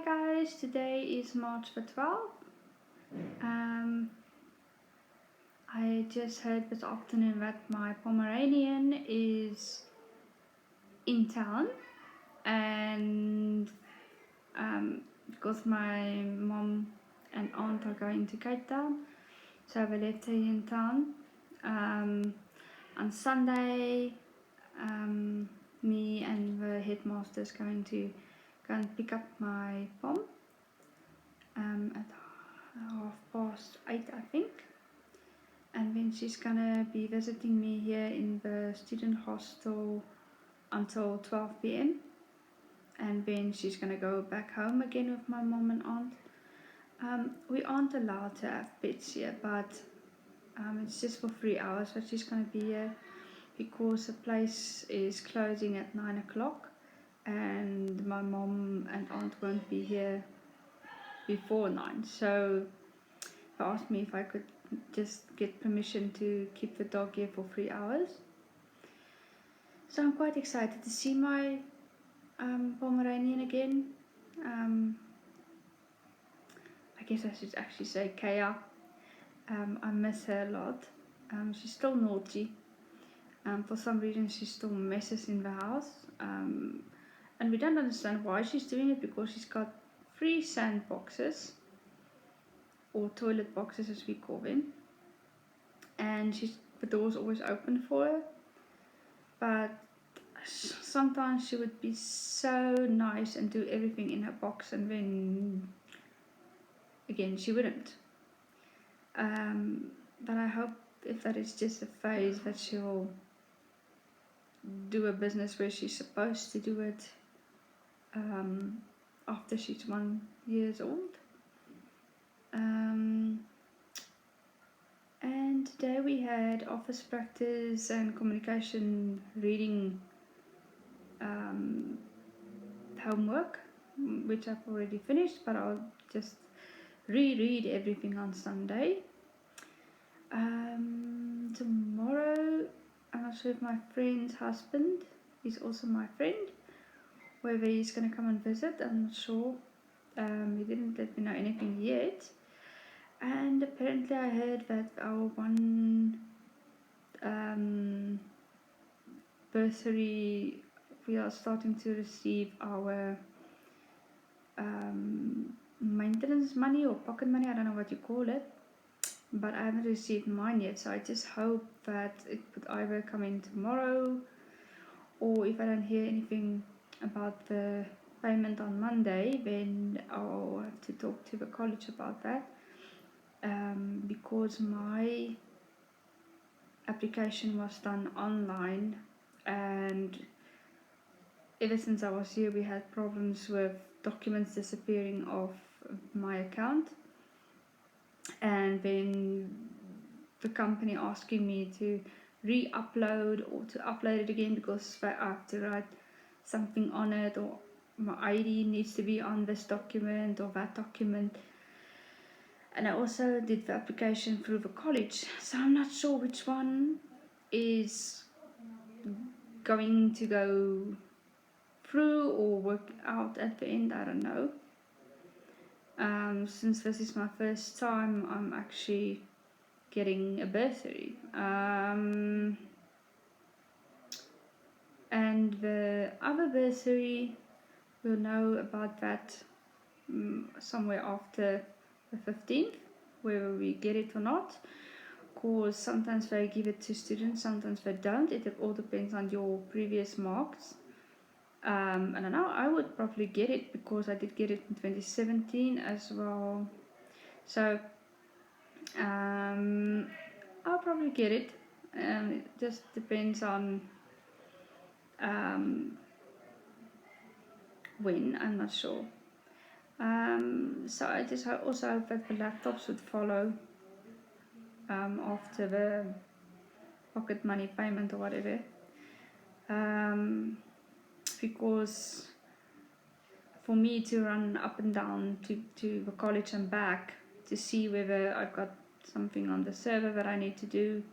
guys, today is March the 12th. I just heard this afternoon that my Pomeranian is in town, and because my mom and aunt are going to Cape Town, so we left her in town. On Sunday, me and the headmaster is going to go and pick up my pom at 8:30, I think, and then she's gonna be visiting me here in the student hostel until 12 p.m. and then she's gonna go back home again with my mom and aunt. We aren't allowed to have pets here, but it's just for 3 hours that she's gonna be here because the place is closing at 9 o'clock and my mom and aunt won't be here before 9. So they asked me if I could just get permission to keep the dog here for 3 hours. So I'm quite excited to see my Pomeranian again. I guess I should actually say Kaya. I miss her a lot. She's still naughty. For some reason she still messes in the house. And we don't understand why she's doing it, because she's got 3 sand boxes, or toilet boxes as we call them, and the door's always open for her, but sometimes she would be so nice and do everything in her box, and then again she wouldn't. But I hope if that is just a phase, that she'll do a business where she's supposed to do it after she's 1 year old. And today we had office practice and communication reading homework, which I've already finished, but I'll just reread everything on Sunday. Tomorrow, I'm not sure if my friend's husband is also my friend, whether he's going to come and visit. I'm not sure. He didn't let me know anything yet. And apparently I heard that our one bursary, we are starting to receive our maintenance money or pocket money, I don't know what you call it, but I haven't received mine yet, so I just hope that it would either come in tomorrow, or if I don't hear anything about the payment on Monday, then I'll have to talk to the college about that, because my application was done online, and ever since I was here we had problems with documents disappearing off my account, and then the company asking me to re-upload or to upload it again because I have to write something on it, or my ID needs to be on this document or that document. And I also did the application through the college, so I'm not sure which one is going to go through or work out at the end. I don't know. Since this is my first time I'm actually getting a bursary, and the other bursary, we'll know about that somewhere after the 15th, whether we get it or not, because sometimes they give it to students, sometimes they don't. It all depends on your previous marks. And I know I would probably get it because I did get it in 2017 as well. So I'll probably get it. It just depends on when, I'm not sure. So I just also hope that the laptops would follow after the pocket money payment or whatever. Because for me to run up and down to the college and back to see whether I've got something on the server that I need to do,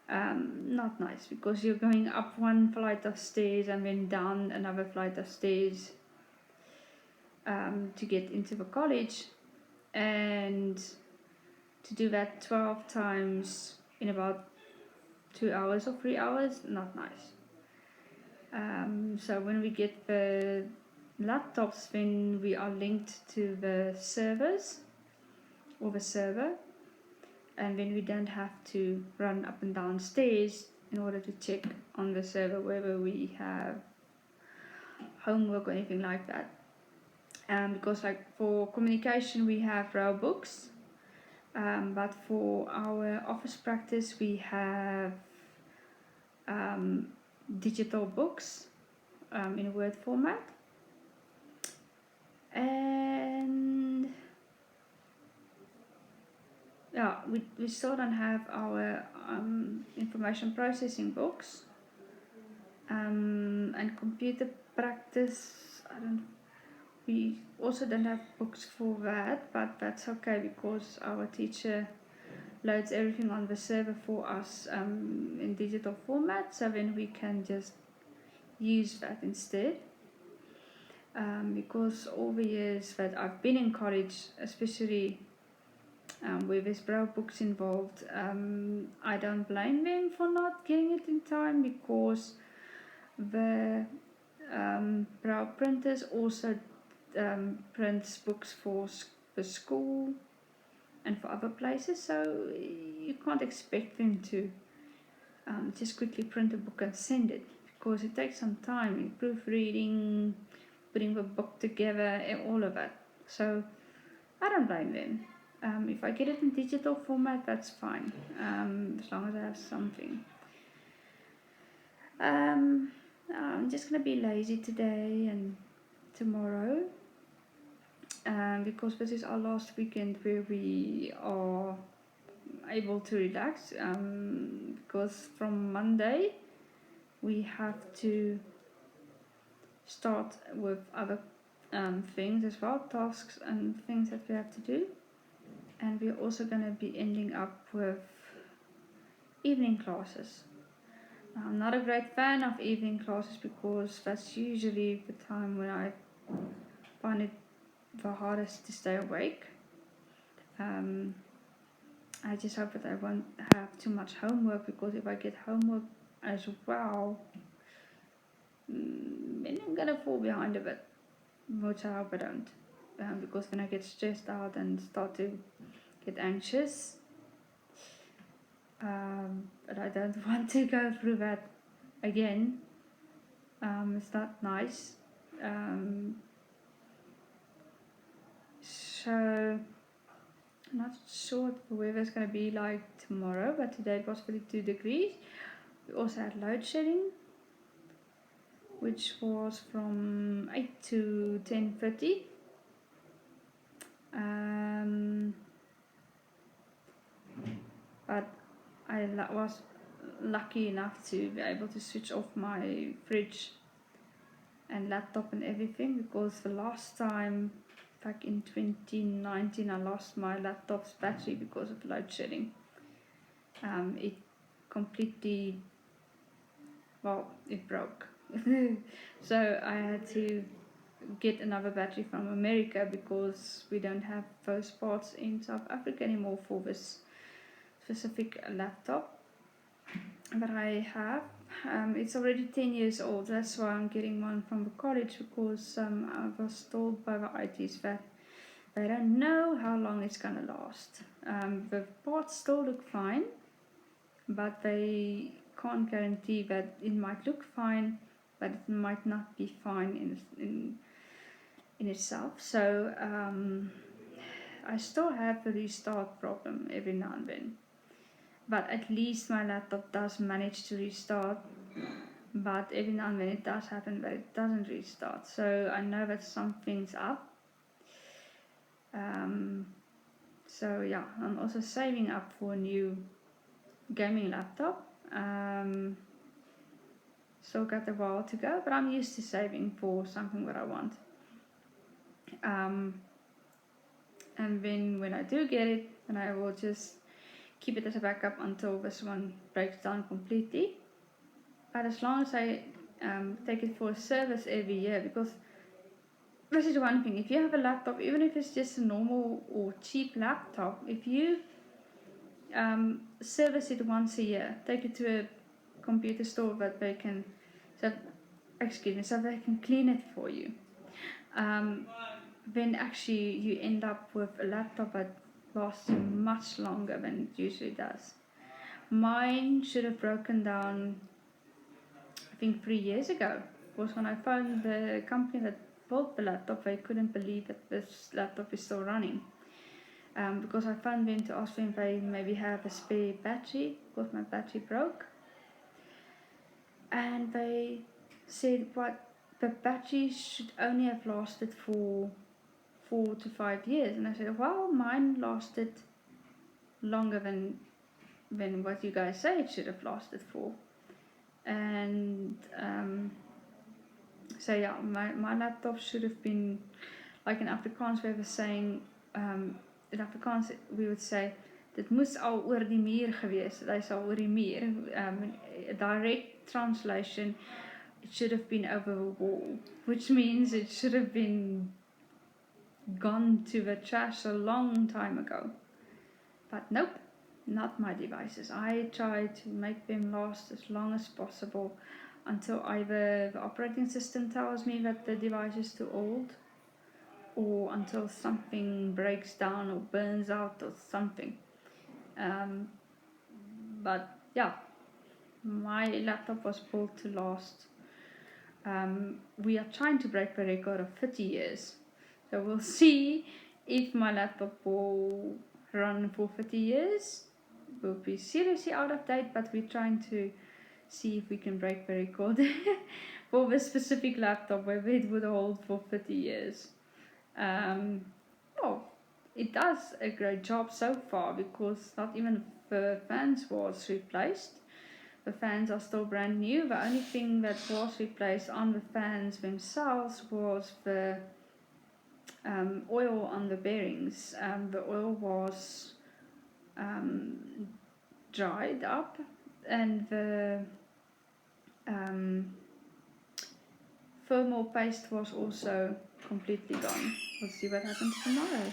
not nice, because you're going up one flight of stairs and then down another flight of stairs. to get into the college, and to do that 12 times in about 2 hours or 3 hours, not nice. So when we get the laptops, then we are linked to the servers or the server, and then we don't have to run up and down stairs in order to check on the server whether we have homework or anything like that. Because like for communication we have raw books, but for our office practice we have digital books in a Word format. And yeah, we still don't have our information processing books, and computer practice. We also don't have books for that, but that's okay because our teacher loads everything on the server for us in digital format, so then we can just use that instead. Because all the years that I've been in college, especially where there's brow books involved, I don't blame them for not getting it in time, because the brow printers also prints books for the school and for other places, so you can't expect them to just quickly print a book and send it, because it takes some time in proofreading, putting the book together, and all of that. So I don't blame them. If I get it in digital format, that's fine, as long as I have something. I'm just gonna be lazy today and tomorrow, because this is our last weekend where we are able to relax, because from Monday we have to start with other things as well, tasks and things that we have to do, and we're also going to be ending up with evening classes. I'm not a great fan of evening classes because that's usually the time when I find it the hardest to stay awake. I just hope that I won't have too much homework, because if I get homework as well, then I'm gonna fall behind a bit, which I hope I don't, because then I get stressed out and start to get anxious, but I don't want to go through that again. It's not nice. So I'm not sure what the weather is going to be like tomorrow, but today it was 32 degrees. We also had load shedding, which was from 8 to 10:30. But I was lucky enough to be able to switch off my fridge and laptop and everything, because the last time back in 2019 I lost my laptop's battery because of load shedding. It completely, it broke. So I had to get another battery from America, because we don't have those parts in South Africa anymore for this specific laptop that I have. It's already 10 years old, that's why I'm getting one from the college, because I was told by the ITs that they don't know how long it's gonna last. The parts still look fine, but they can't guarantee that it might look fine, but it might not be fine in itself. So I still have the restart problem every now and then, but at least my laptop does manage to restart. But every now and then it does happen that it doesn't restart, so I know that something's up. So yeah, I'm also saving up for a new gaming laptop. Still got a while to go, but I'm used to saving for something that I want. And then when I do get it, then I will just keep it as a backup until this one breaks down completely. But as long as I take it for a service every year, because this is one thing. If you have a laptop, even if it's just a normal or cheap laptop, if you service it once a year, take it to a computer store that they can, so they can clean it for you. Then actually you end up with a laptop that lasts you much longer than it usually does. Mine should have broken down, I think 3 years ago. Was when I phoned the company that built the laptop, they couldn't believe that this laptop is still running. Because I phoned them to ask them if they maybe have a spare battery, because my battery broke. And they said the battery should only have lasted for 4 to 5 years. And I said, well, mine lasted longer than what you guys say it should have lasted for. And so yeah, my laptop should have been, like in Afrikaans we were saying, in Afrikaans we would say, dit moes al oor die muur gewees, hy is al oor die muur. Direct translation, it should have been over the wall, which means it should have been gone to the trash a long time ago. But nope, not my devices. I try to make them last as long as possible until either the operating system tells me that the device is too old, or until something breaks down or burns out or something. But yeah, my laptop was built to last. We are trying to break the record of 30 years. So we'll see if my laptop will run for 30 years. We'll be seriously out of date, but we're trying to see if we can break the record for this specific laptop, whether it would hold for 30 years. Well, it does a great job so far, because not even the fans was replaced. The fans are still brand new. The only thing that was replaced on the fans themselves was the oil on the bearings. The oil was dried up, and the thermal paste was also completely gone. We'll see what happens tomorrow.